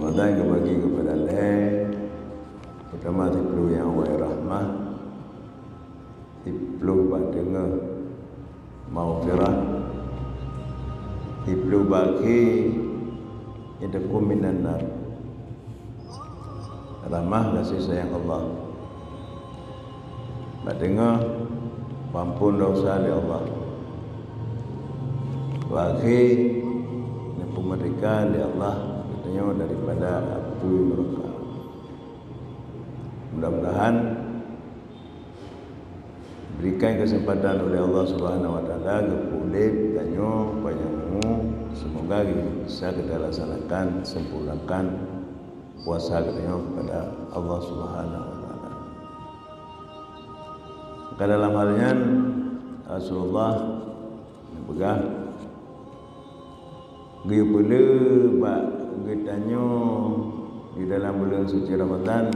Ramadan yang bagi kepada pertama tiplu yang awal rahmah, tiplu dengar maghfirah, tiplu bagi yadakum minan nar, rahmah kasih sayang Allah, dengar ampun dosa dari Allah, bagi pemerdeka dari Allah katanya daripada api neraka. Mudah-mudahan berikan kesempatan oleh Allah Subhanahu wa taala kepulih tanyo panyamu, semoga bisa kita laksanakan sempurnakan puasa kita kepada Allah Subhanahu wa taala. Maka dalam halnya Rasulullah pegang dia boleh bak bertanya di dalam bulan suci Ramadan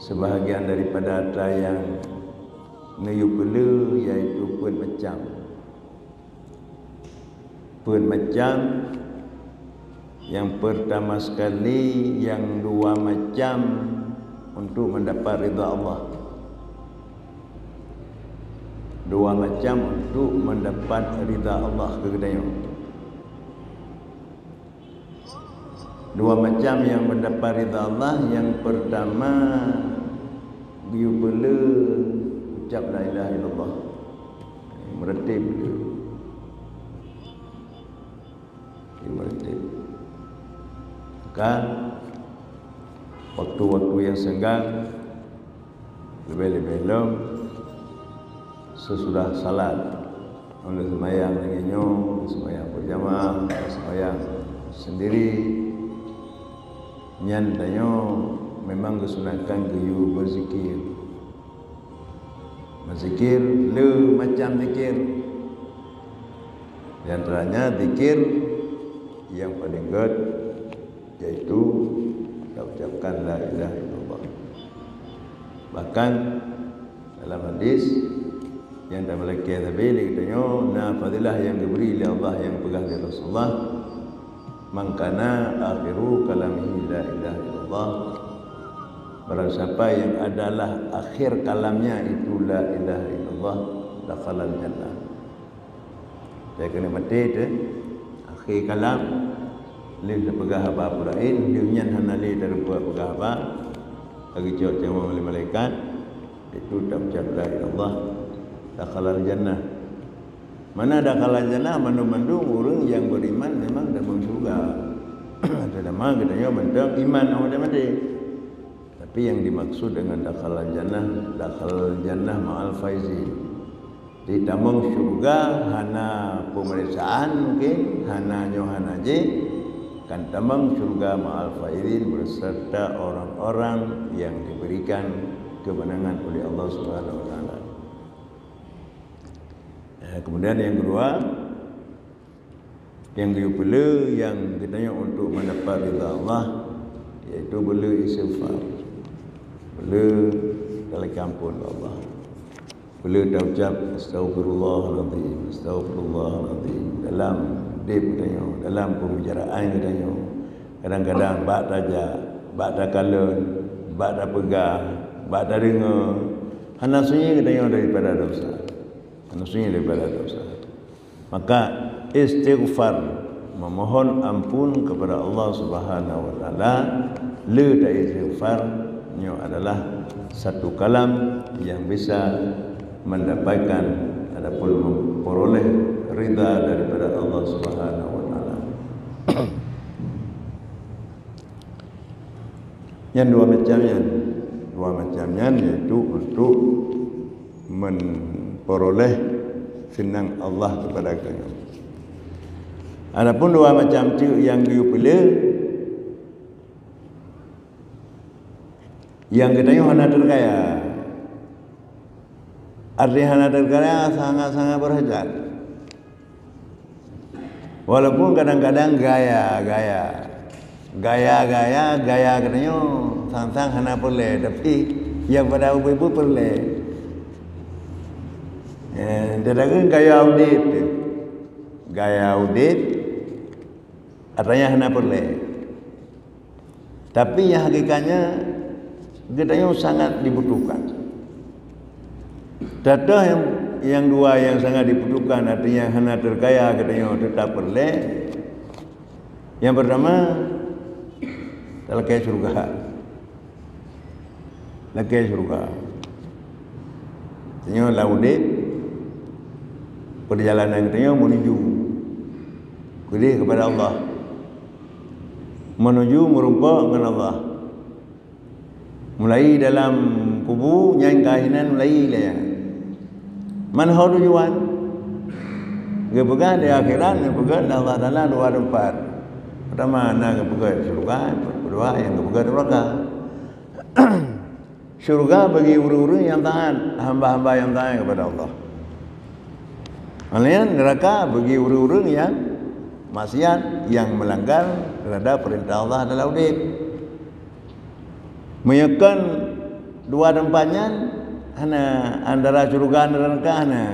sebahagian daripada harta yang neyupele iaitu pun macam yang pertama sekali, yang dua macam untuk mendapat ridha Allah, dua macam untuk mendapat ridha Allah kepadanya. Dua macam yang mendapat ridha Allah. Yang pertama, dia boleh ucap la ilaha illallah, meretip dia meretip. Maka waktu-waktu yang senggang lebih-lebih lom sesudah salat oleh sembahyang dengannya, sembahyang berjamaah, sembahyang sendiri, nyatanya memang kesunatan kayu berzikir. Berzikir le macam zikir. Di antaranya zikir yang paling good yaitu ucapkan la ilaha illallah. Bahkan dalam hadis yang dalam laki tadi katanya, na fadilah yang diberi oleh Allah yang pegang dari Rasulullah, mangkana akhiru kalamihi la ilaha illallah, barang siapa yang adalah akhir kalamnya itu la ilaha illallah, dakhalal jannah. Saya kena mati itu akhir kalam lil pegah apa purain dunia hanali dari buat pegah apa bagi jawab jawab oleh malaikat itu tak ucap la ilaha illallah, dakhalal jannah. Mana dakhalal jannah mandu-mandu orang yang beriman memang dalam surga. Ada nama katanya bentang iman awak mati. Tapi yang dimaksud dengan dakhalal jannah ma'al faizin. Di tamang surga hana pemeriksaan mungkin, hana je, kan tamang surga ma'al faizin berserta orang-orang yang diberikan kemenangan oleh Allah Subhanahu wa taala. Kemudian yang kedua, yang kedua yang katanya untuk mendapat ridha Allah yaitu boleh istighfar, boleh minta ampun Allah, boleh ucap astagfirullahaladzim, astagfirullahaladzim dalam katanya, dalam pembicaraan katanya. Kadang-kadang bak raja, bak dah kalun, bak dah pegang, bak dah dengar, hana sunyi katanya daripada dosa. Manusia daripada dosa. Maka istighfar, memohon ampun kepada Allah Subhanahu wa taala, le da istighfarnya adalah satu kalam yang bisa mendapatkan ataupun memperoleh ridha daripada Allah Subhanahu wa taala. Yang dua macamnya yaitu untuk memperoleh senang Allah kepada kamu. Adapun dua macam tu yang dipilih, yang katanya hana terkaya. Arti hana terkaya sangat-sangat berhajat. Walaupun kadang-kadang gaya katanya sang-sang hana boleh, tapi yang pada ibu boleh. Tetapi gaya audit artinya hana boleh. Tapi yang hakikatnya katanya sangat dibutuhkan. Dadah yang dua yang sangat dibutuhkan, artinya hana terkaya katanya tetap boleh. Yang pertama lakai surga. Lakai surga. Katanya laudip perjalanan katanya menuju kepada Allah. Menuju merumpa dengan Allah. Mulai dalam kubu yang kahinan mulai lah ya. Mana tujuan? Kepegang di akhirat, kepegang Allah Taala dua tempat. Pertama nak kepegang surga, kedua yang kepegang neraka. Surga bagi orang-orang yang taat, hamba-hamba yang taat kepada Allah. Kemudian neraka bagi orang-orang yang maksiat, yang melanggar terhadap perintah Allah dalam hidup. Menyekan dua tempatnya hana antara surga dan neraka hana.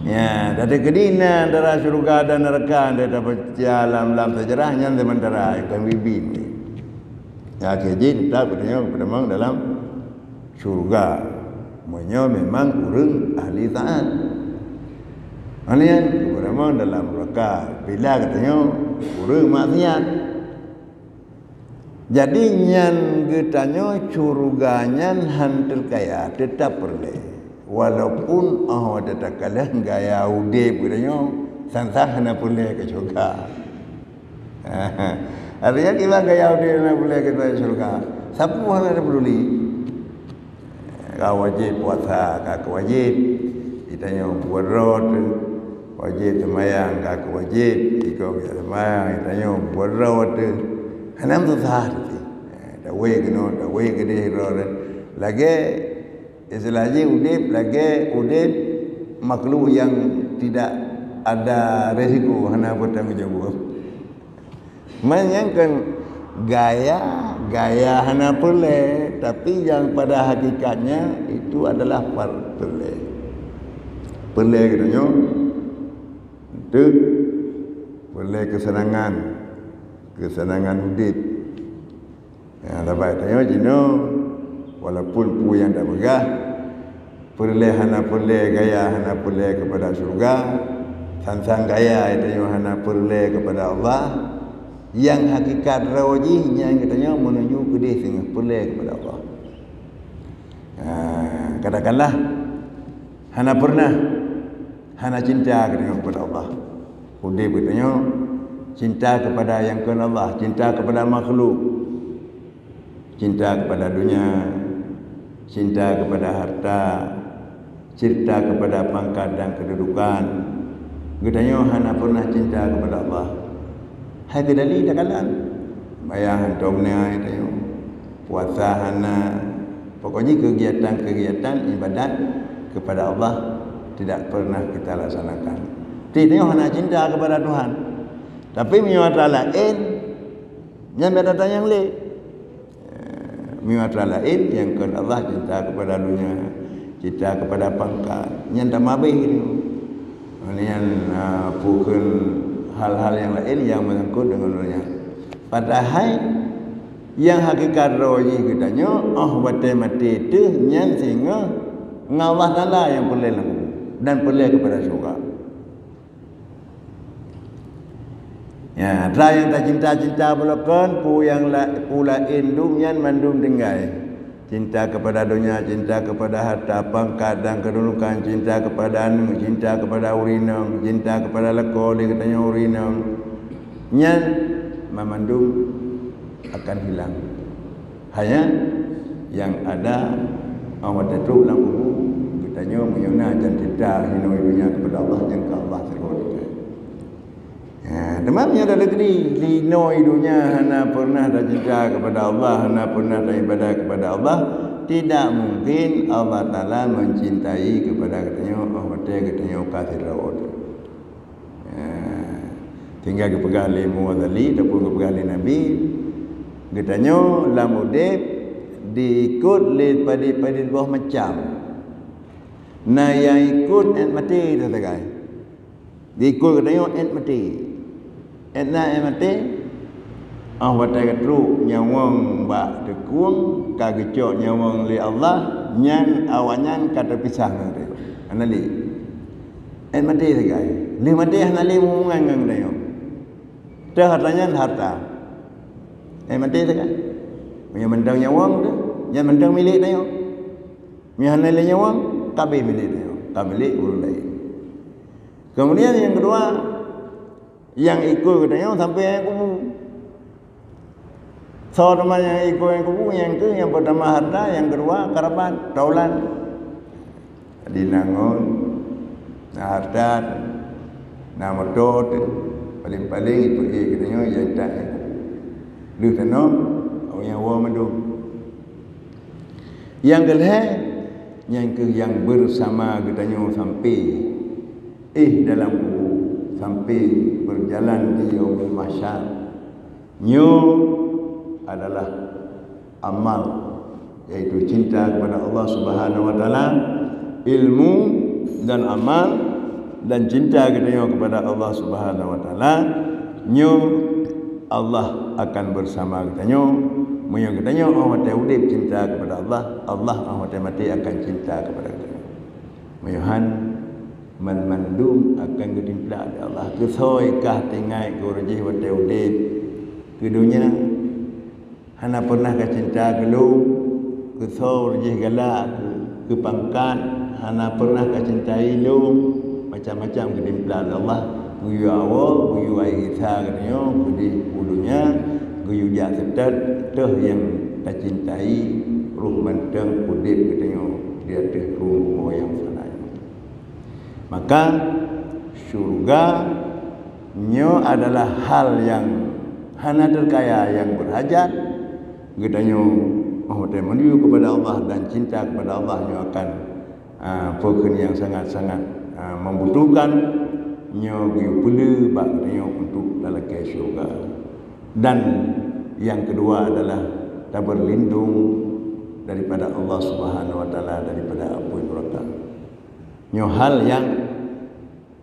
Ya, dari kedina antara surga dan neraka ada dapat dalam sejarahnya sementara ikan bibin. Ya, jadi kita katanya memang dalam surga. Semuanya memang orang ahli taat. Kalian memang dalam neraka. Bila katanya orang maksiat. Jadi nyan getanya curuganya hantar kaya tetap boleh. Walaupun ada kalah gaya udip katanya sansah hana boleh ke surga. Artinya kita gaya udip hana boleh ke surga. Siapa hana peduli. Kau wajib puasa, kau wajib. Ditanya buat rot, wajib semayang, kau wajib. Jika semayang, ditanya buat rot. Hanam tu sah tu, dah wei ke dia rot. Lagi istilahnya udip, lagi udip makhluk yang tidak ada resiko, hana bertanggungjawab. Menyangkan gaya hana boleh, tapi yang pada hakikatnya itu adalah boleh. Boleh katanya, itu boleh kesenangan hidup. Ya, tapi tanya jino walaupun pu yang tak begah, boleh hana boleh gaya hana boleh kepada surga, sansang gaya itu hana boleh kepada Allah. Yang hakikat rawajihnya katanya menuju ke dia sehingga boleh kepada Allah. Katakanlah hana pernah hana cinta kepada Allah. Udip katanya cinta kepada yang kepada Allah, cinta kepada makhluk, cinta kepada dunia, cinta kepada harta, cinta kepada pangkat dan kedudukan. Katanya hana pernah cinta kepada Allah. Hai kedali dah kalan. Bayang domnya itu. Puasa hana. Pokoknya kegiatan ibadat kepada Allah tidak pernah kita laksanakan. Tidak hana cinta kepada Tuhan. Tapi miwata lain yang berada yang lain. Miwata lain yang kepada Allah cinta kepada dunia, cinta kepada pangkat. Yang tak mabih itu. Yang bukan hal-hal yang lain yang menyangkut dengan dunia. Padahal yang hakikat roji katanya batai mati itu yang sehingga Allah Taala yang boleh lakukan dan boleh kepada surga. Ya, ada yang tak cinta belakang pu yang pula indum yang mandum tinggai. Cinta kepada dunia, cinta kepada harta, pangkat dan kedudukan, cinta kepada anu, cinta kepada urinang, cinta kepada lekor, dia katanya urinang. Nyan memandung akan hilang. Hanya yang ada awak datuk dalam kubur, katanya menyona dan cinta hina dunia kepada Allah yang ke Allah serut. Demamnya ada negeri lino hidunya hana pernah ada cinta kepada Allah, hana pernah ada ibadah kepada Allah. Tidak mungkin Allah Ta'ala mencintai kepada katanya katanya kafir rawat. Tinggal kepegang li muwadzali ataupun kepegang li Nabi katanya lamudib diikut li pada bawah macam. Nah yang ikut mati tu tak. Diikut katanya mati. Etna mati watai katru nyawang ba tekung kagecok nyawang li Allah nyan awanyan kata pisah ngare anali mati segai li mati hanali mungang ngang dayo teh hartanya harta mati segai punya mentang nyawang tu nyan mentang milik dayo punya hanali nyawang kabe milik dayo milik urus lain. Kemudian yang kedua yang ikut dayo sampai yang kubu. So teman yang ikut yang kubu yang pertama harta, yang kedua karapan, taulan. Di nangon, na harta, na motor, paling-paling itu katanya yang tak. Lu tano, yang wa madu. Yang kedua, yang bersama katanya sampai dalam kubu, sampai berjalan di yaumul mahsyar. Nyo adalah amal, yaitu cinta kepada Allah Subhanahu wa taala, ilmu dan amal dan cinta kepada Allah Subhanahu wa taala. Nyo Allah akan bersama kita nyo. Munyo kita nyo awak udip cinta kepada Allah, Allah awak mati akan cinta kepada kita. Muyuhan mandum akan gedimpla Allah kesoi kah tengai gorji wa udip ke dunia. Hana pernah ke cinta gelum, ke sor je galak, ke pangkat, hana pernah ke cinta ilum, macam-macam ke dimplan Allah. Guyu awal, guyu air isa katanya, kudi ulunya, guyu jak setat, teh yang tak cintai, ruh menteng kudip katanya, dia teh ruh yang sananya. Maka syurga nyo adalah hal yang hana terkaya yang berhajat. Katanya menuju kepada Allah dan cinta kepada Allah nyo akan perkara yang sangat-sangat membutuhkan nyo pula katanya untuk dalam syurga. Dan yang kedua adalah tak berlindung daripada Allah Subhanahu wa taala, daripada api neraka. Nyo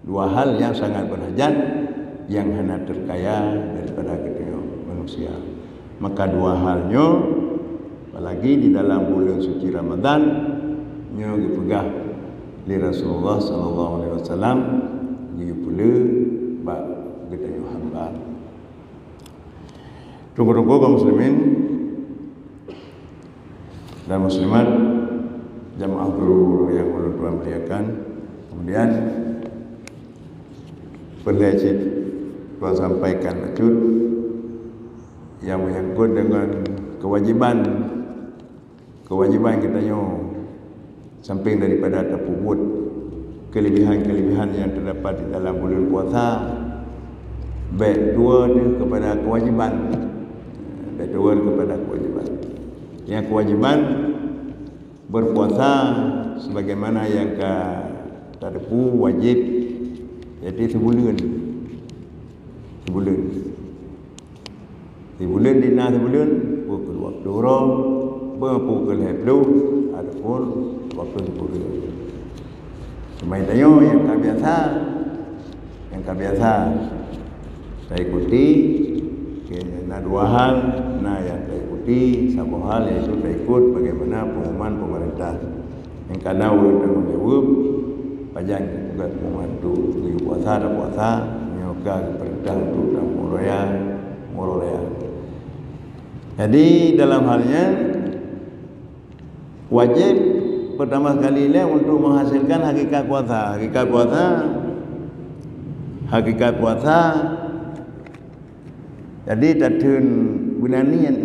dua hal yang sangat berhajat yang hana terkaya daripada kita manusia. Maka dua halnya, apalagi di dalam bulan suci Ramadan, nyo dipegah li Rasulullah sallallahu alaihi wasallam, dia pula bab kita hamba. Tunggu-tunggu kaum muslimin dan muslimat, jamaah guru yang ulun tuan muliakan. Kemudian pelajit tuan sampaikan maksud yang menyangkut dengan kewajiban kita samping daripada terpubut kelebihan-kelebihan yang terdapat di dalam bulan puasa, baik dua kepada kewajiban, yang kewajiban berpuasa sebagaimana yang terdepu wajib, jadi sebulan dina sebulan pukul waktu roh berpukul heblu adapun waktu sebulan. Semai tayo yang kebiasa saya ikuti kena dua hal. Nah yang saya ikuti satu hal yaitu saya ikut bagaimana pengumuman pemerintah yang karena ulun tanggung jawab pajang juga pengumuman itu puasa dan puasa menyoka perintah untuk muraya. Jadi dalam halnya wajib pertama sekali untuk menghasilkan hakikat puasa. Jadi tadun guna niat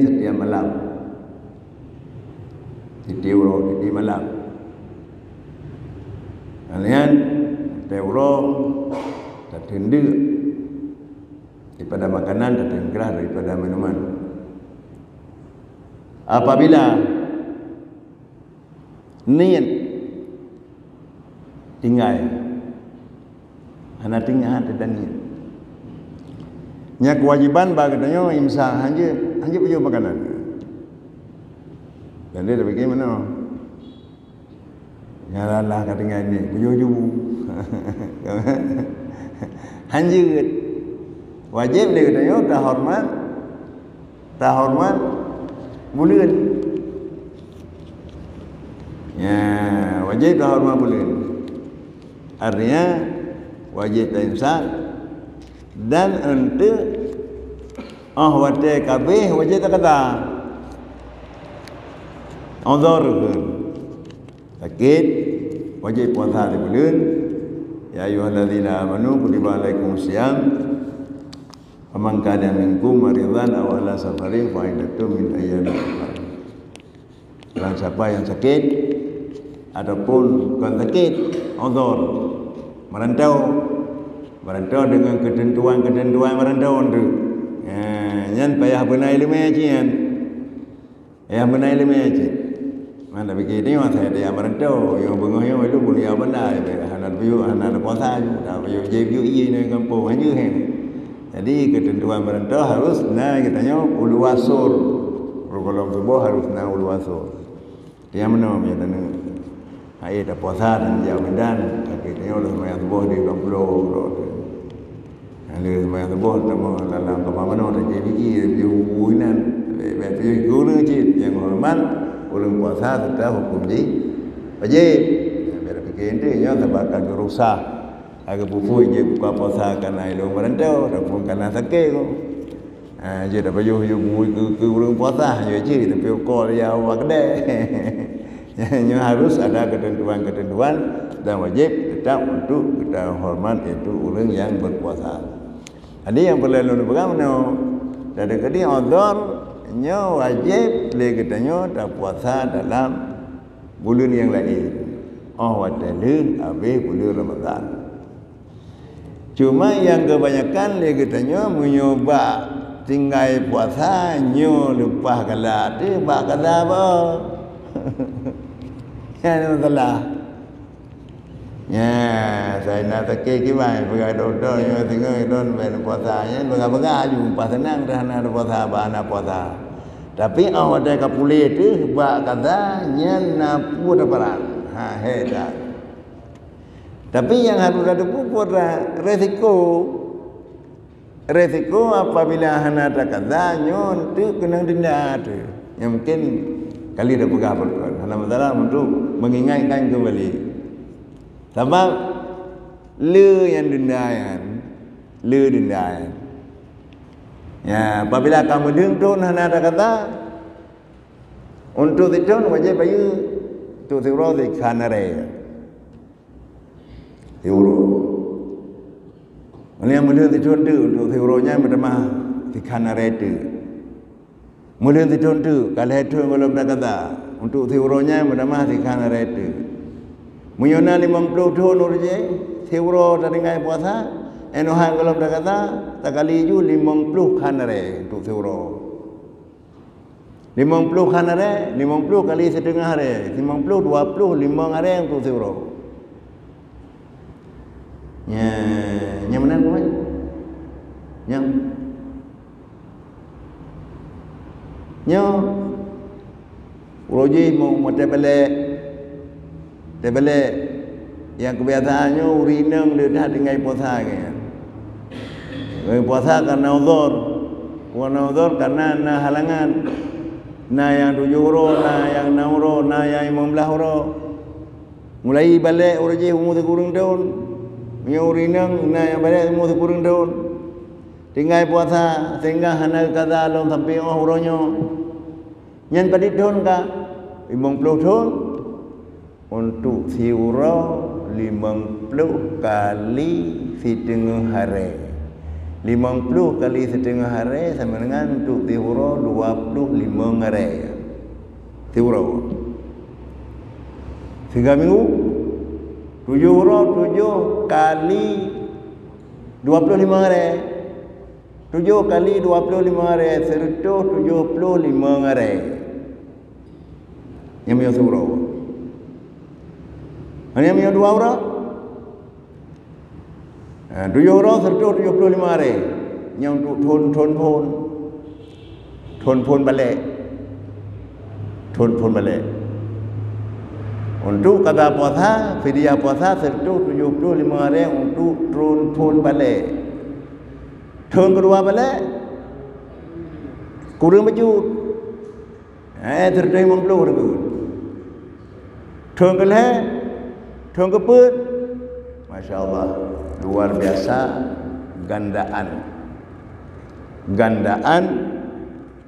setiap malam. Di malam. Kalian teuro tadun daripada makanan dan gerah daripada minuman. Apabila niat tinggal, hana tinggal dan niat. Nya kewajiban bagainya imsak hanya punya makanan. Dan dia bagaimana? Ya Allah katingan ni punya jubu. Hanjut wajib dia katanya terhormat bulan. Ya, wajib terhormat bulan. Artinya wajib imsak dan untuk wate kabeh wajib tak kata udhur sakit wajib puasa di bulan. Ya ayyuhalladzina amanu kutiba alaikumusiyam faman kana minkum maridan aw ala safarin fa iddatun min ayyamin ukhra. Barang siapa yang sakit ataupun bukan sakit, udhur, merantau dengan ketentuan merantau tu. Yan payah benar ilmu ajian. Ya benar ilmu aji. Mana begini saya dia merantau yang bengah yang itu mulia benar. Anak puasa dah bayu jebu ini kampung hanya hen. Jadi ketentuan merantau harus katanya ulu wasur. Kalau subuh harus ulu wasur. Dia mana punya tanah. Ai dah puasa dan jauh medan, akhirnya oleh sembahyang subuh di kampung. Ada sembahyang subuh dalam kemana ada JBI, buinan, bagi guru cit yang hormat, ulun puasa sudah hukum wajib. Biar fikir intinya sebabkan rusak. Agak bufui je buka puasa kerana ilmu merantau ataupun kerana sakit ko. Je dah payuh ke ulun puasa je tapi kau dia awak kedai. Yang harus ada ketentuan dan wajib tetap untuk kita hormat itu ulun yang berpuasa. Jadi yang perlu lalu bagaimana? Dari kali udhur nya wajib le katanya tak puasa dalam bulan yang lain. Watalu habis bulan Ramadan. Cuma yang kebanyakan le katanya menyoba tinggal puasa nyo lupa kala tu bak kata apa? Ya masalah. Ya, saya nak takik kibai pergi doktor yang tinggal don ben puasanya begal-begal ju pas senang dah nak puasa bana puasa. Tapi ada kapule tu bak kata nyen napu daparan. Hebat. Tapi yang harus ada pupur resiko apabila hana ada kata nyon tu kena denda tu. Yang mungkin kali dah pegang pertuan. Hana masalah untuk mengingatkan kembali. Sebab le dendayan. Ya, apabila kamu dengtun hana ada kata untuk ditun wajib bayu tu tiuro di kanare. Tiuro. Ini yang mudah ditun tu untuk tiuronya berdamah di kanare tu. Mudah ditun tu kalau itu belum ada kata untuk tiuronya berdamah di kanare tu. Muyona 50 tahun urje tiuro dari ngai puasa enohan kalau dah kata tak kali ju 50 kanare untuk tiuro 50 kanare 50 kali setengah hari 50 25 hari untuk tiuro nya mana kau nya urje mau Tebele yang kebiasaannya urinang dia dah dengan puasa kan. Puasa karena udhur karena na halangan. Na yang 7 huruf, na yang 6 huruf, na yang 15 huruf. Mulai balik urji umur kurang tahun. Punya urinang na yang balik umur kurang tahun. Tinggal puasa sehingga hana kata long sampai hurufnya. Nyan padit tahun ka 50 tahun. Untuk tiuro 50 kali setengah hari. 50 kali setengah hari sama dengan untuk tiuro 25 hari. Tiuro 3 minggu 7 huruf 7 kali 25 hari. 7 kali 25 hari 175 hari. Yang punya tiuro hanya punya 2 huruf. 7 huruf 175 hari. Yang untuk thon balik. Untuk kata puasa, fidyah puasa 175 hari untuk thon balik. Tahun kedua balik kurang baju terdapat mengkeluar ke tahun kelih tahun keput, Masya Allah, luar biasa gandaan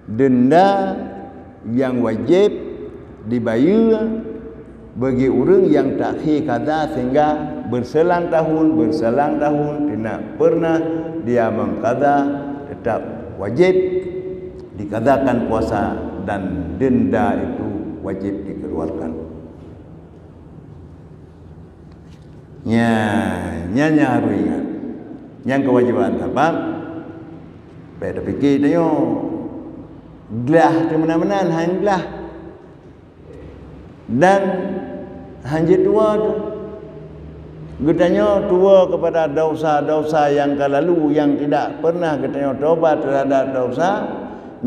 denda yang wajib dibayar bagi orang yang takhir qada sehingga berselang tahun tidak pernah dia mengqada, tetap wajib dikadakan puasa dan denda itu wajib dikeluarkan. Nyanya harus ingat yang kewajiban apa? Pada fikir tanya gelah di mana-mana hanglah dan hanjit dua tu getanya tua kepada dosa-dosa yang lalu yang tidak pernah getanya taubat terhadap dosa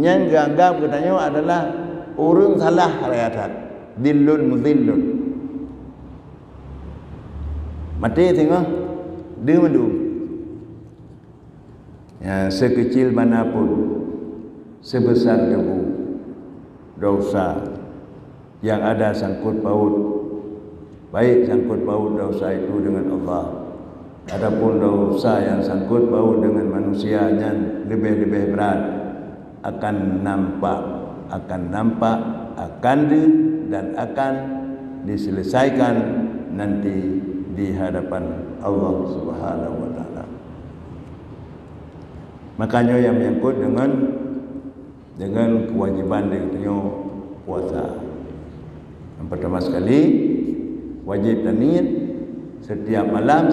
yang dianggap getanya adalah urung salah rayatan dillun mudillun mati tengok dia mendu ya, sekecil manapun sebesar debu dosa yang ada sangkut paut, baik sangkut paut dosa itu dengan Allah, adapun dosa yang sangkut paut dengan manusianya lebih berat, akan nampak dan akan diselesaikan nanti di hadapan Allah Subhanahu wa taala. Makanya yang menyangkut dengan kewajiban dengan puasa. Yang pertama sekali wajib niat setiap malam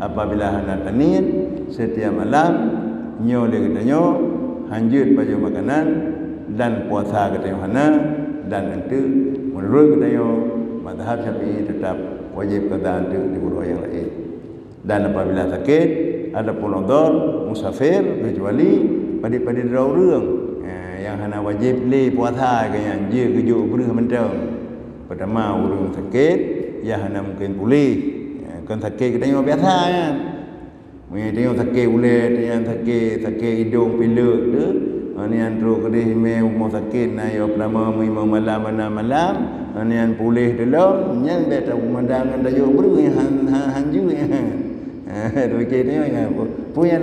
apabila hendak niat setiap malam nyo katanya hanjut baju makanan dan puasa katanya hana dan itu menurut katanya mazhab Syafi'i tetap wajib qada di guru yang lain. Dan apabila sakit adapun udhur musafir kecuali pada daurang yang hana wajib li puasa ke yang je kejuk beruh mentang. Pertama urang sakit ya hana mungkin pulih. Kan sakit kita biasa kan. Mun tengok sakit ulet, yang sakit hidung pilek tu, ni antro kedih me mau sakit na yo pertama mau malam ni an pulih dulu, nyan bet pemandangan dayu beruh hanju ya. Tu ke ni ya puyan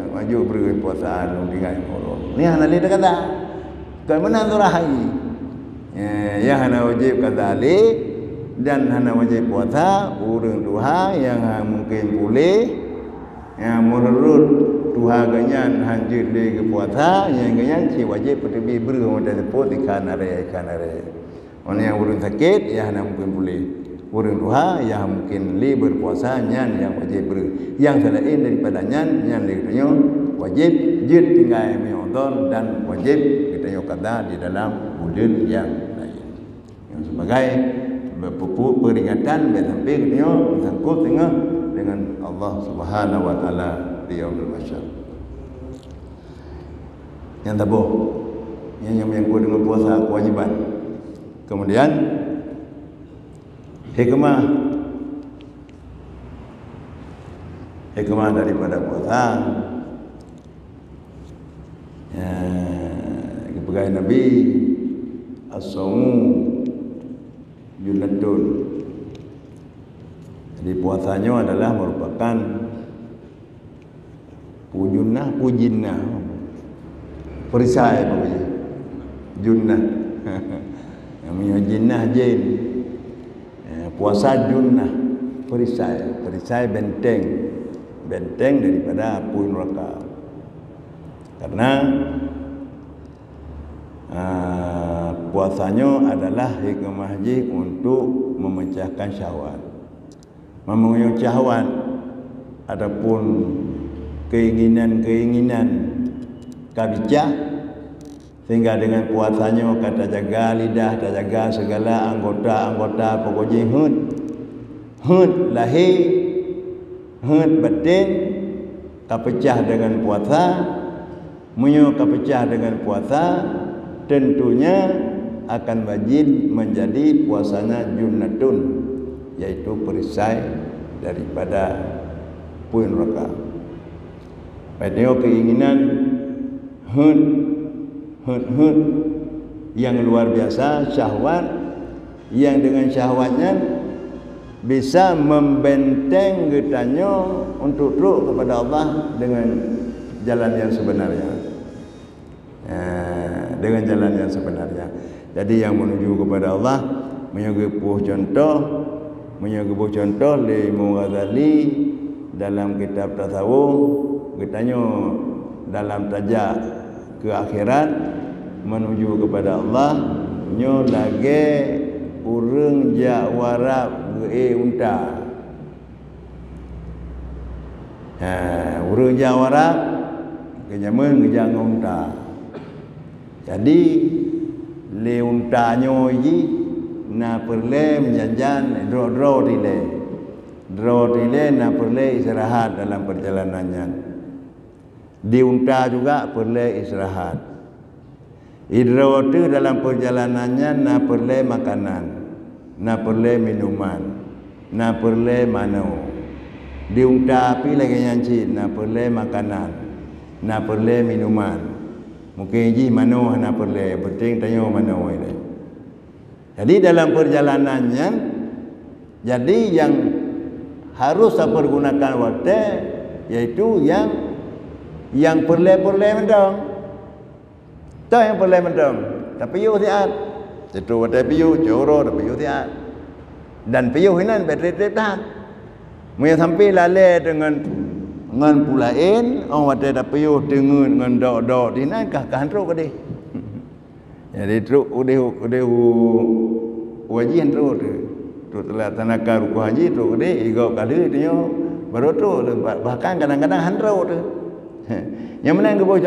maju beruh puasa dengan Allah. Ni hana li kata. Kan mana tu rahai. Ya hana wajib kadzalik dan hana wajib puasa urang duha yang mungkin boleh yang menurut duha ganyan hanjut di puasa yang ganyan si wajib pergi beruang dan seput ikan are. Orang yang urang sakit ya hana mungkin boleh urang duha yang mungkin li berpuasa nyan yang wajib yang selain daripada nyan yang ditanya wajib jid tinggal menyonton dan wajib kita qada di dalam bulan yang lain. Yang sebagai peringatan sampai kita sangkut dengan Allah Subhanahu wa taala di yaumul mahsyar. Yang tabuh yang menyangkut dengan puasa kewajiban. Kemudian hikmah daripada puasa kepegai Nabi as-saumu junnatun. Jadi puasanya adalah merupakan pujinnah perisai apa junnah namanya jinnah jin puasa junnah perisai benteng daripada api neraka. Karena puasanya adalah hikmah untuk memecahkan syahwat, memenuhi syahwat, adapun keinginan kabicah, sehingga dengan puasanya kata jaga lidah, tak jaga segala anggota pokoknya hud lahir, hud batin kapecah dengan puasa, munyo kapecah dengan puasa, tentunya akan wajib menjadi puasanya junnatun, yaitu perisai daripada api neraka. Tengok keinginan hut yang luar biasa, syahwat yang dengan syahwatnya bisa membenteng kitanya untuk teruk kepada Allah dengan jalan yang sebenarnya. Dengan jalan yang sebenarnya. Jadi yang menuju kepada Allah menyebut contoh li Mughazali dalam kitab tasawuf, kitanya dalam tajak ke akhirat menuju kepada Allah nyo lagi urang jak warap ge unta. Urang jak warap kenyaman gejang unta. Jadi le untanyo ji na perle menjanjan dro tile na perle istirahat dalam perjalanannya. Di unta juga perle istirahat. Idro tu dalam perjalanannya na perle makanan, na perle minuman, na perle mano. Di unta api lagi nyanci na perle makanan, na perle minuman. Mungkin ji mano na perle, penting tanya mano ini. Jadi dalam perjalanannya, jadi yang harus pergunakan waktu yaitu yang perle mendong. Tahu yang perle mendong. Tapi yo tiat. Itu waktu piyu joro tapi yo tiat. Dan piyu hinan betre dah. Mun sampai lale dengan pulain, waktu dah piyu dengan dok dinan kah ro kade. Jadi truk udah wajian truk tu telah tanaka ruku haji tu kade igau kali tu baru tu bahkan kadang-kadang handro tu. Yang mana gebo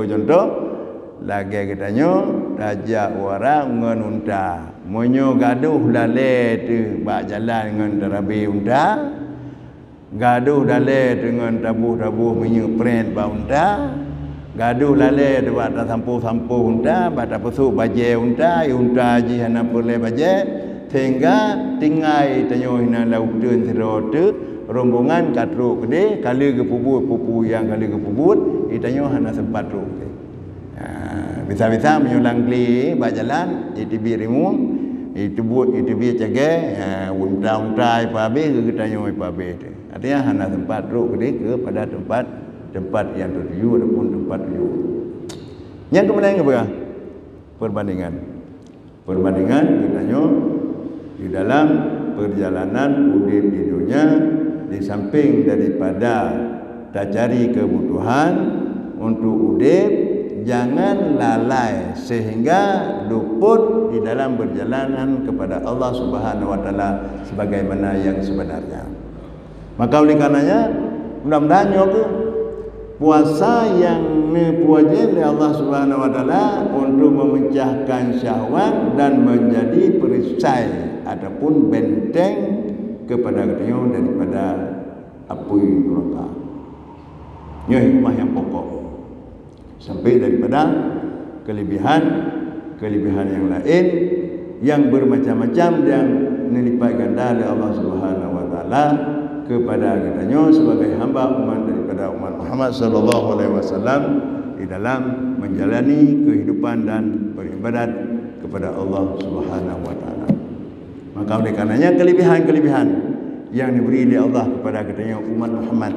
contoh lagi kitanya tajak wara ngan unta. Monyo gaduh lale tu bak jalan dengan terabi unta. Gaduh lale dengan tabuh-tabuh minyak pren ba unta. Gaduh lale buat sampu-sampu unta, bata pesuk baje unta ji hana perle baje sehingga tinggai tanyo hina lauk deun serote rombongan katru gede kali ke pupu yang kali ke puput itanyo hana sempat ru. Bisa-bisa menyulang kli ba jalan itibi rimung itibi cage unta ipabe ke tanyo ipabe. Artinya hana sempat ru gede ke pada tempat yang tertuju ataupun tempat tuju. Yang kemudian apa? Perbandingan kitanya di dalam perjalanan urip di dunia, di samping daripada tak cari kebutuhan untuk urip, jangan lalai sehingga luput di dalam perjalanan kepada Allah Subhanahu wa taala sebagaimana yang sebenarnya. Maka oleh karenanya mudah-mudahan puasa yang dipuji oleh Allah Subhanahu wa taala untuk memecahkan syahwat dan menjadi perisai ataupun benteng kepada kita daripada api neraka. Ini hikmah yang pokok. Sampai daripada kelebihan yang lain yang bermacam-macam yang dilipat ganda oleh Allah Subhanahu wa taala kepada kita sebagai hamba umat daripada umat Muhammad sallallahu alaihi wasallam di dalam menjalani kehidupan dan beribadat kepada Allah Subhanahu wa taala. Maka oleh karenanya kelebihan yang diberi oleh Allah kepada kita umat Muhammad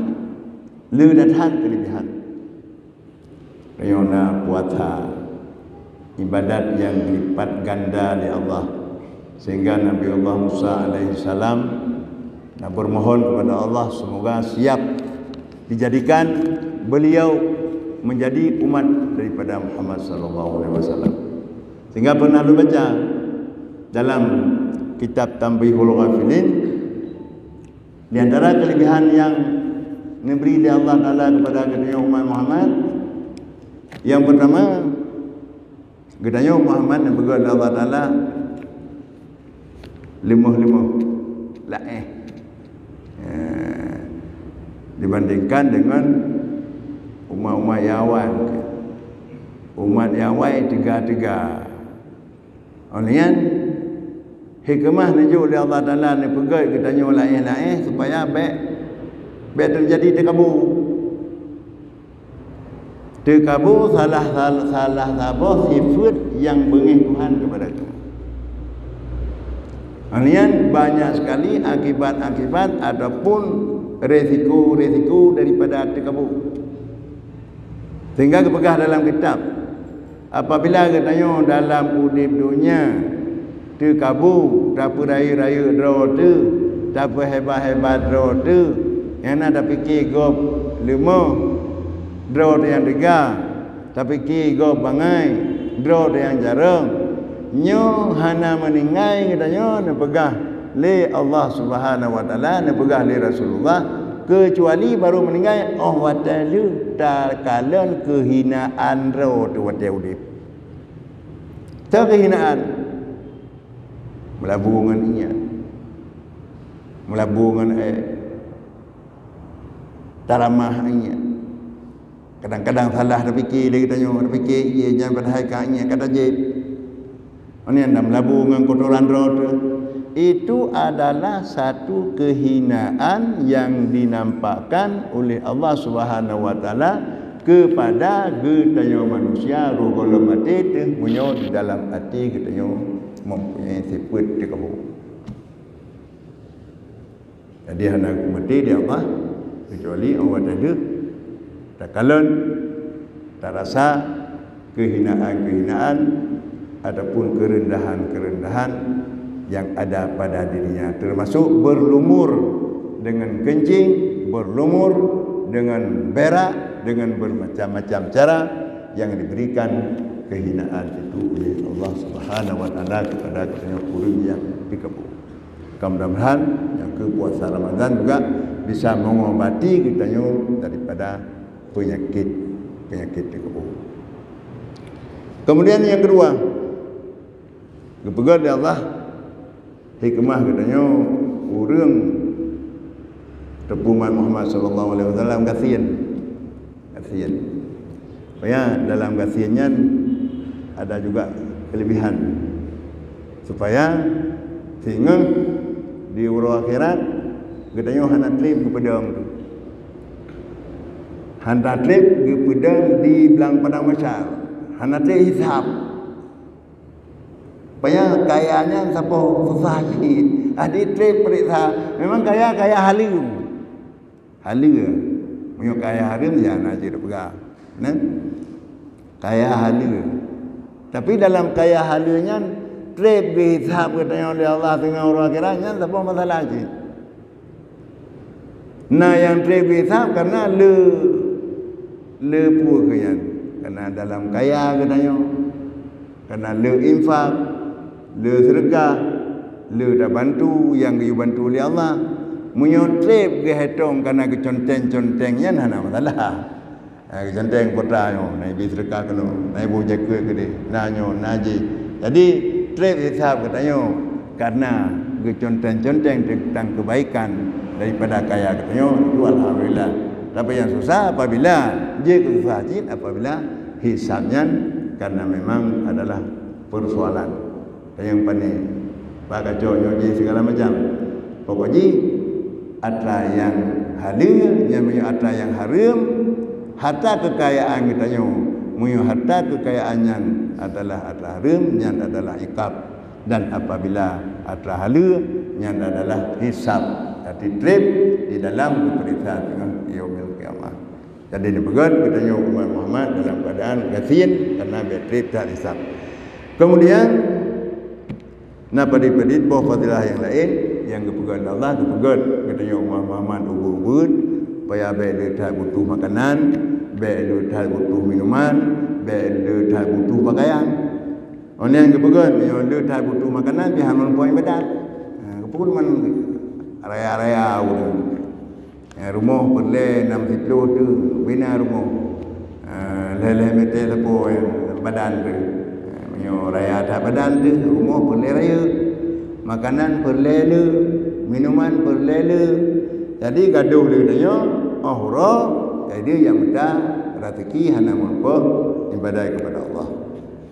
ledathan kelebihan. Rayona puasa ibadat yang dilipat ganda oleh Allah sehingga Nabi Allah Musa alaihi salam nak bermohon kepada Allah semoga siap dijadikan beliau menjadi umat daripada Muhammad sallallahu alaihi wasallam. Sehingga pernah lu baca dalam kitab Tanbihul Ghafilin di antara kelebihan yang diberi oleh Allah Taala kepada kita umat Muhammad yang pertama kita Muhammad yang berguna Allah Taala limuh laeh dibandingkan dengan umat-umat Yawan. Umat Yawan tiga. Olehnya hikmah nuju oleh Allah Taala ni pegai kita lain supaya baik terjadi tekabu. terkabur salah satu sifat yang bengih Tuhan kepada kamu. Kemudian banyak sekali akibat-akibat ataupun resiko-resiko daripada terkabur. Sehingga kepegah dalam kitab, apabila katanya dalam udip dunia terkabur, tak apa raya-raya draw tu, tak apa hebat-hebat draw tu, yang nak fikir gop lima draw yang tiga, tak fikir gop bangai draw yang jarang. Nyo hana meninggai katanya nak pegah le Allah Subhanahu wa taala, nak pegah le Rasulullah, kecuali baru meninggai Allah Taala terkalan kehinaan ro tu wate udip. Kehinaan melabungan inya. Melabungan taramahnya. Kadang-kadang salah dah fikir dia katanya, dah fikir ia jangan padahal kanya kata je. Ini anda melabur dengan kotoran roda. Itu adalah satu kehinaan yang dinampakkan oleh Allah Subhanahu wa taala kepada kita manusia rogola mati tu punya di dalam hati kita mempunyai sifat terkabur. Jadi hendak mati dia apa? Kecuali Allah ada tak kalan, tak rasa kehinaan-kehinaan ataupun kerendahan-kerendahan yang ada pada dirinya, termasuk berlumur dengan kencing, berlumur dengan berak, dengan bermacam-macam cara yang diberikan kehinaan itu oleh Allah Subhanahu wa taala kepada kita orang yang dikabur. Mudah-mudahan yang ke puasa Ramadan juga bisa mengobati kita daripada penyakit dikabur. Kemudian yang kedua, kepegat Allah hikmah katanya orang tepuman Muhammad sallallahu alaihi wasallam kasihan. Supaya dalam kasihannya ada juga kelebihan. Supaya sehingga di urang akhirat katanya hana trip ke pedang tu. Hana trip ke pedang di belang padang mahsyar. Hana trip hisab. Supaya kayanya siapa susah sikit. Adik trip periksa. Memang kaya halim. Punya kaya halim jangan aja dah pegang. Nah? Kaya halim. Tapi dalam kaya halimnya trip dihisab katanya oleh Allah dengan orang akhiratnya siapa masalah aja. Nah yang trip dihisab karena le puakian. Karena dalam kaya katanya. Karena le infak, le sedekah, le dah bantu yang dia bantu oleh Allah. Menyotrip ke hitung kerana keconteng-contengnya hana masalah. Keconteng kotranya, naik bis sedekah kena, naik bu jaga ke dia, nanyo naji. Jadi trip hisab katanya karena keconteng-conteng tentang kebaikan daripada kaya katanya itu alhamdulillah. Tapi yang susah apabila dia susah jin apabila hisabnya karena memang adalah persoalan yang panik pak kacau nyoji segala macam. Pokoknya atra yang halal yang atra yang haram, harta kekayaan kita nyo harta kekayaannya adalah atra haram yang adalah ikab, dan apabila atra halal yang adalah hisab, jadi trip di dalam pemeriksaan dengan yaumil kiamah. Jadi ini begat kita nyo umat Muhammad dalam keadaan gasin karena trip tak hisab. Kemudian napa dipedit bahawa fadilah yang lain yang kepegat Allah kepegat katanya umat Muhammad ubud supaya baik tak butuh makanan, baik tak butuh minuman, baik tak butuh pakaian. Orang yang kepegat yang tak butuh makanan dia hamun poin badan. Kepegat man raya-raya rumah perle 60 tu bina rumah. Leleh mete lepo badan tu. Raya tak badan tu rumah perle raya, makanan perle le, minuman perle le. Jadi gaduh le tanya ahra, jadi yang mudah rezeki hana mampu ibadah kepada Allah.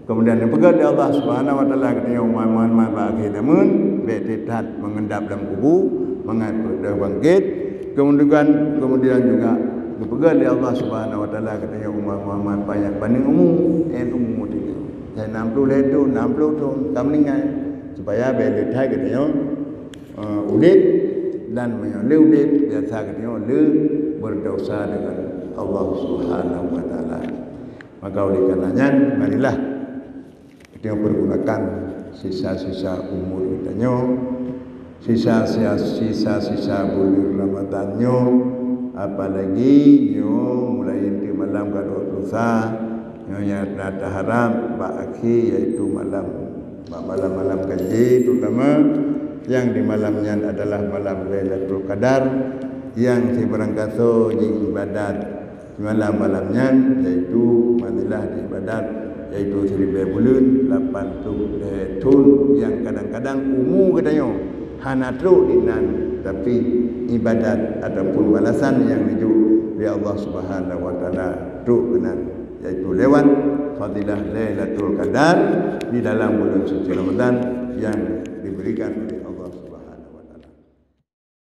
Kemudian yang pegat dari Allah Subhanahu wa taala katanya umat-umat bagi namun betet mengendap dalam kubur, mengatur dah bangkit. Kemudian juga dipegang oleh Allah Subhanahu wa taala katanya umat Muhammad banyak banding umum tu. Saya 60 letu 60 tu tamningan supaya beli thai katanya udit dan menyoleh udit biasa katanya le berdosa dengan Allah Subhanahu wa taala. Maka oleh karenanya marilah kita pergunakan sisa-sisa umur kita sisa-sisa bulan Ramadannya, apalagi mulai di malam ke-23 yang ada haram ba'akhi, yaitu malam kaji, terutama yang di malamnya adalah malam Lailatul Qadar, yang diberangkatkan di ibadat di malamnya, yaitu manilah di ibadat yaitu 1000 bulan 80 tahun yang kadang-kadang umum katanya hana terus dinan, tapi ibadat ataupun balasan yang dijuk oleh Allah Subhanahu wa taala terus benar, yaitu lewat fadilah Lailatul Qadar di dalam bulan suci Ramadan yang diberikan oleh